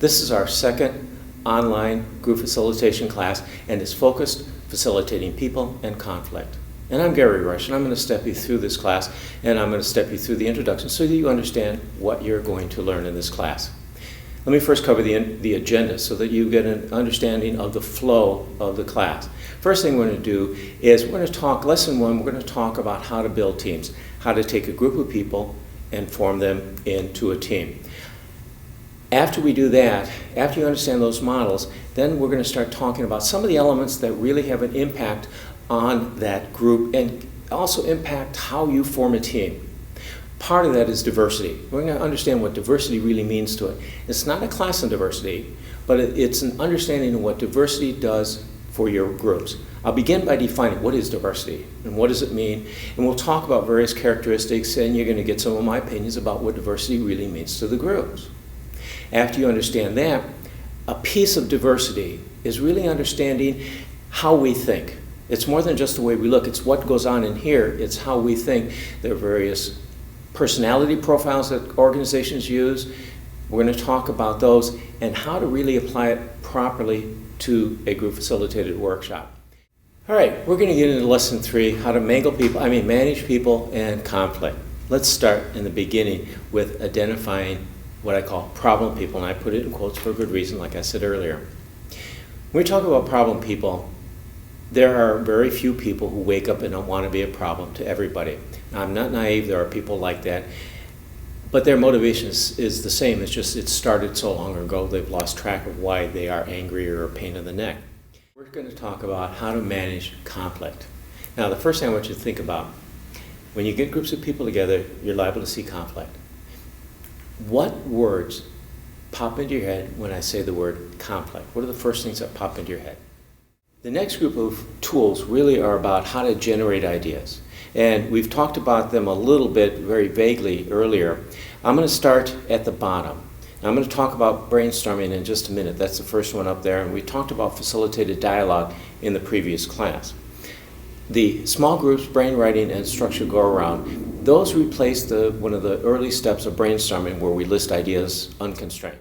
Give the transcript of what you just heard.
This is our second online group facilitation class, and it's focused facilitating people and conflict. And I'm Gary Rush, and I'm going to step you through this class, and I'm going to step you through the introduction so that you understand what you're going to learn in this class. Let me first cover the agenda so that you get an understanding of the flow of the class. First thing we're going to do is we're going to talk, lesson one, we're going to talk about how to build teams, how to take a group of people and form them into a team. After we do that, after you understand those models, then we're going to start talking about some of the elements that really have an impact on that group and also impact how you form a team. Part of that is diversity. We're going to understand what diversity really means to it. It's not a class on diversity, but it's an understanding of what diversity does for your groups. I'll begin by defining what is diversity and what does it mean, and we'll talk about various characteristics, and you're going to get some of my opinions about what diversity really means to the groups. After you understand that, a piece of diversity is really understanding how we think. It's more than just the way we look. It's what goes on in here. It's how we think. There are various personality profiles that organizations use. We're going to talk about those and how to really apply it properly to a group facilitated workshop. All right, we're going to get into lesson 3, how to manage people and conflict. Let's start in the beginning with identifying what I call problem people, and I put it in quotes for a good reason, like I said earlier. When we talk about problem people, there are very few people who wake up and don't want to be a problem to everybody. Now, I'm not naive, there are people like that, but their motivation is the same. It's just it started so long ago they've lost track of why they are angry or a pain in the neck. We're going to talk about how to manage conflict. Now, the first thing I want you to think about, when you get groups of people together, you're liable to see conflict. What words pop into your head when I say the word conflict? What are the first things that pop into your head? The next group of tools really are about how to generate ideas. And we've talked about them a little bit very vaguely earlier. I'm going to start at the bottom. Now, I'm going to talk about brainstorming in just a minute. That's the first one up there. And we talked about facilitated dialogue in the previous class. The small groups, brainwriting, and structured go-around, those replace one of the early steps of brainstorming where we list ideas unconstrained.